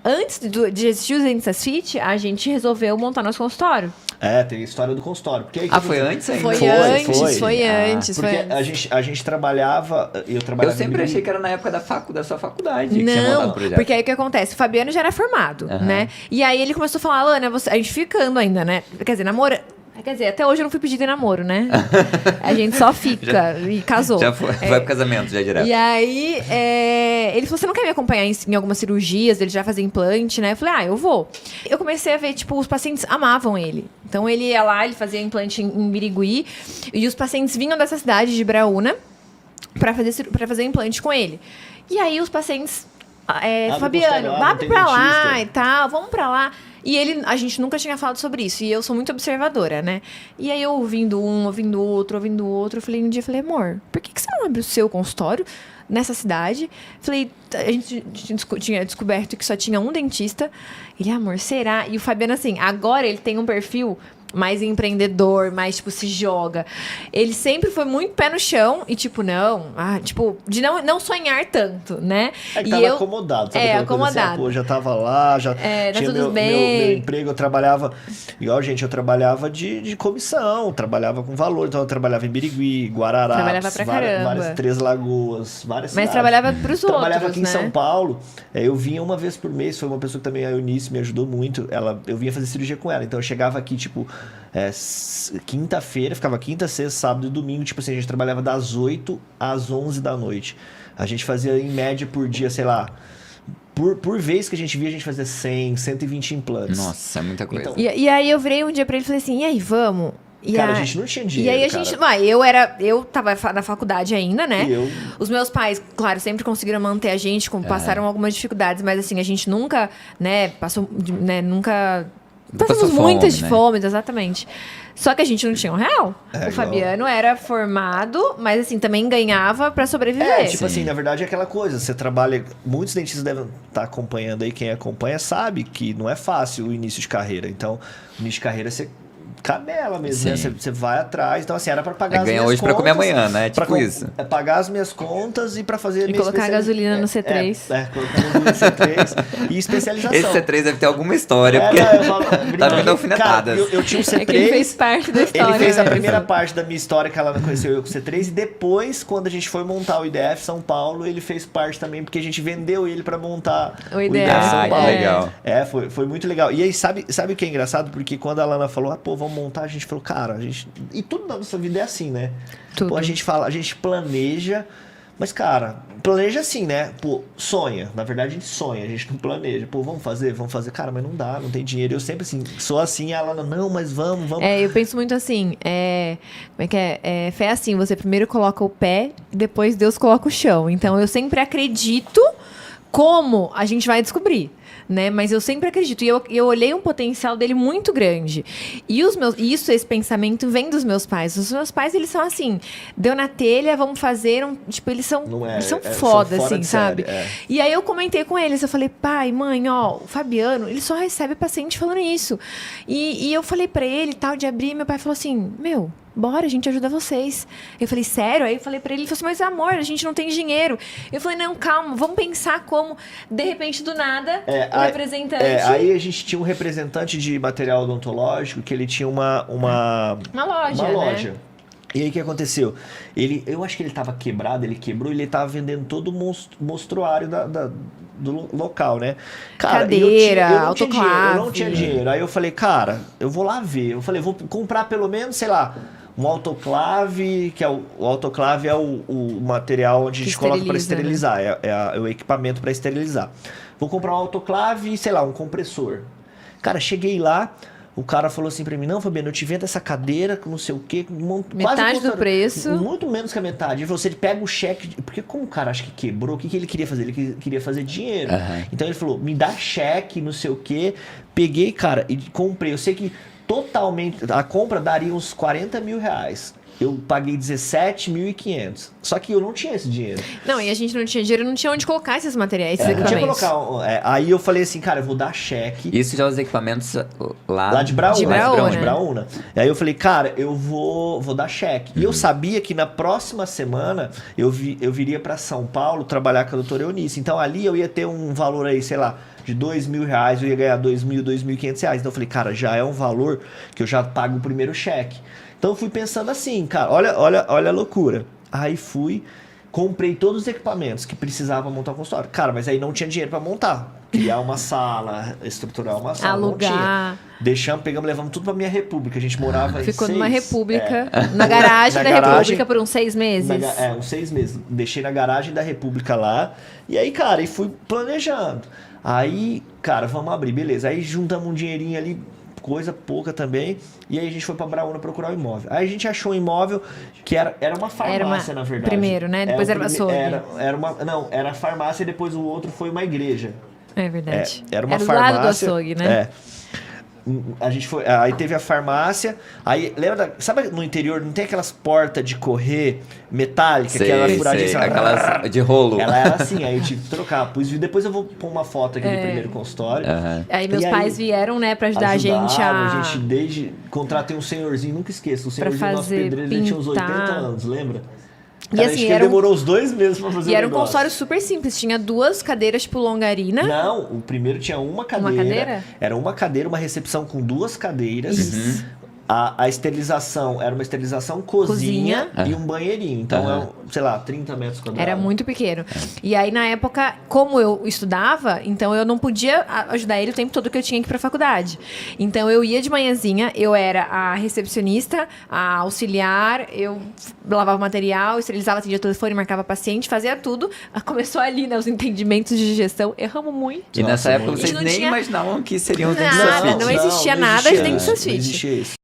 antes de existir os Dentistas Fit, a gente resolveu montar nosso consultório. Tem a história do consultório. Porque foi antes ainda? Foi antes. Porque a gente trabalhava... Eu sempre achei que era na época da sua faculdade que não, você ia montar o projeto. Porque aí o que acontece? O Fabiano já era formado, né? E aí ele começou a falar, Lana, a gente ficando ainda, né? Quer dizer, Quer dizer, até hoje eu não fui pedido em namoro, né? A gente só fica e casou. Já vai pro casamento, já direto. E aí, ele falou, você não quer me acompanhar em algumas cirurgias? Ele já fazia implante, né? Eu falei, eu vou. Eu comecei a ver, tipo, os pacientes amavam ele. Então, ele ia lá, ele fazia implante em Birigui. E os pacientes vinham dessa cidade de Braúna pra fazer implante com ele. E aí, os pacientes... Fabiano, vai pra lá e tal, vamos pra lá. E a gente nunca tinha falado sobre isso. E eu sou muito observadora, né? E aí eu ouvindo um, ouvindo outro. Um dia eu falei, amor, por que você não abre o seu consultório nessa cidade? Falei, a gente tinha descoberto que só tinha um dentista. Ele, amor, será? E o Fabiano, assim, agora ele tem um perfil mais empreendedor, mais, tipo, se joga. Ele sempre foi muito pé no chão e, tipo, de não sonhar tanto, né? Que tava acomodado, sabe? Acomodado. Assim, já tava lá, já tinha meu emprego, eu trabalhava... Igual, gente, eu trabalhava de comissão, trabalhava com valor, então eu trabalhava em Birigui, Guararapes, trabalhava pra caramba. várias Três Lagoas, várias cidades. Mas trabalhava pros outros, trabalhava aqui né? em São Paulo, eu vinha uma vez por mês, foi uma pessoa que também, a Eunice, me ajudou muito, eu vinha fazer cirurgia com ela, então eu chegava aqui, tipo... quinta-feira, ficava quinta, sexta, sábado e domingo, tipo assim, a gente trabalhava das 8 às 11 da noite. A gente fazia em média por dia, sei lá, por vez que a gente via, a gente fazia 100, 120 implantes. Nossa, é muita coisa. Então, e aí eu virei um dia pra ele e falei assim, e aí, vamos? A gente não tinha dinheiro, E aí eu tava na faculdade ainda, né? Os meus pais, claro, sempre conseguiram manter a gente, passaram algumas dificuldades, mas assim, a gente nunca, né, passou, né, nunca... Passamos muitas fome, exatamente. Só que a gente não tinha R$1. O Fabiano era formado, mas assim, também ganhava pra sobreviver. Tipo assim, na verdade é aquela coisa, você trabalha... Muitos dentistas devem estar acompanhando aí, quem acompanha sabe que não é fácil o início de carreira. Então, o início de carreira você camela mesmo, né? Você vai atrás. Então, assim, era pra pagar as minhas hoje contas. Pra comer amanhã, né? Tipo isso. Pagar as minhas contas e pra fazer... E colocar gasolina no C3. Colocar gasolina no C3 e especialização. Esse C3 deve ter alguma história, porque tá vendo alfinetadas. Eu tinha um C3... ele fez parte da história. Ele fez a primeira parte da minha história, que ela conheceu eu com o C3, e depois, quando a gente foi montar o IDF São Paulo, ele fez parte também, porque a gente vendeu ele pra montar o IDF São Paulo. Legal. Foi muito legal. E aí, sabe o que é engraçado? Porque quando a Lana falou, vamos montar, a gente falou, cara, e tudo na nossa vida é assim, né? Tudo. A gente planeja, mas, cara, planeja assim, né? Sonha. Na verdade, a gente sonha, a gente não planeja. Vamos fazer. Cara, mas não dá, não tem dinheiro. Eu sempre, assim, sou assim, ela, não, mas vamos. Eu penso muito assim, como é que é? Fé é assim, você primeiro coloca o pé e depois Deus coloca o chão. Então, eu sempre acredito como a gente vai descobrir. Né? Mas eu sempre acredito. E eu olhei um potencial dele muito grande. E esse pensamento vem dos meus pais. Os meus pais, eles são assim, deu na telha, vamos fazer tipo, eles são foda, assim, sabe? E aí eu comentei com eles, eu falei, pai, mãe, o Fabiano, ele só recebe paciente falando isso. E eu falei pra ele, tal, de abrir, meu pai falou assim, bora, a gente ajuda vocês. Eu falei, sério? Aí eu falei pra ele falou assim, mas amor, a gente não tem dinheiro. Eu falei, não, calma, vamos pensar como, de repente, do nada, o representante... aí a gente tinha um representante de material odontológico que ele tinha uma loja. Né? E aí o que aconteceu? Eu acho que ele estava quebrado, ele quebrou, ele estava vendendo todo o mostruário do local, né? Cara, cadeira, eu não tinha dinheiro. Aí eu falei, cara, eu vou lá ver. Eu falei, vou comprar pelo menos, sei lá, um autoclave, que o autoclave é o material onde a gente coloca para esterilizar, né? É o equipamento para esterilizar. Vou comprar um autoclave e, sei lá, um compressor. Cara, cheguei lá, o cara falou assim pra mim, não, Fabiano, eu te vendo essa cadeira com não sei o quê, metade do preço. Muito menos que a metade. Ele falou, você pega o cheque, porque como o cara acha que quebrou, o que ele queria fazer? Ele queria fazer dinheiro. Então ele falou, me dá cheque, não sei o quê. Peguei, cara, e comprei. Eu sei que totalmente, a compra daria uns R$40 mil. eu paguei 17.500. Só que eu não tinha esse dinheiro. Não, e a gente não tinha dinheiro, não tinha onde colocar esses materiais, esses Não tinha equipamentos. aí eu falei assim, cara, eu vou dar cheque. Isso já os equipamentos Lá de Braúna. De Braúna. De Braúna. E aí eu falei, cara, eu vou dar cheque. E eu sabia que na próxima semana eu viria para São Paulo trabalhar com a doutora Eunice. Então ali eu ia ter um valor aí, sei lá, de R$2.000, eu ia ganhar R$2.000, R$2.500. Então eu falei, cara, já é um valor que eu já pago o primeiro cheque. Então eu fui pensando assim, cara, olha a loucura. Aí comprei todos os equipamentos que precisava montar o consultório. Cara, mas aí não tinha dinheiro para montar. Criar uma sala, estruturar uma sala, Alugar. não tinha. Levamos tudo pra minha república. A gente morava em Ficou numa república, É. na garagem Na da garagem, república por uns 6 meses. Uns 6 meses. Deixei na garagem da república lá. E aí, cara, e fui planejando. Aí, cara, vamos abrir, beleza. Aí juntamos um dinheirinho ali, coisa pouca também. E aí a gente foi pra Braúna procurar o imóvel. Aí a gente achou um imóvel que era uma farmácia, na verdade. Primeiro, né? Depois era açougue. Era a farmácia e depois o outro foi uma igreja. É verdade. Era uma do farmácia. lado do açougue, né? A gente foi, aí teve a farmácia, aí lembra, sabe no interior não tem aquelas portas de correr metálica, aquela furadinha, aquelas de rolo. Ela era assim, aí eu tive que trocar, depois eu vou pôr uma foto aqui do primeiro consultório. Aí meus pais vieram, né, pra ajudar a gente contratei um senhorzinho, nunca esqueço, o senhorzinho nosso fazer, pedreiro, ele tinha uns 80 pintar. anos, lembra? E Cara, assim, acho que ele demorou uns 2 meses pra fazer E o era um negócio. consultório super simples. Tinha 2 cadeiras, tipo, longarina. Não, o primeiro tinha uma cadeira. Uma cadeira? Era uma cadeira, uma recepção com 2 cadeiras. Isso. A esterilização era uma esterilização cozinha e um banheirinho. Então, sei lá, 30 metros quadrados. Era muito pequeno. E aí, na época, como eu estudava, então eu não podia ajudar ele o tempo todo que eu tinha que ir pra faculdade. Então, eu ia de manhãzinha, eu era a recepcionista, a auxiliar, eu lavava material, esterilizava, atendia o telefone, marcava paciente, fazia tudo. Começou ali, né, os entendimentos de gestão. Erramos muito. E nessa época muito. vocês A gente nem não tinha imaginavam que seriam os nada, dentistas. não existia nada de dentista fit. Não existia isso.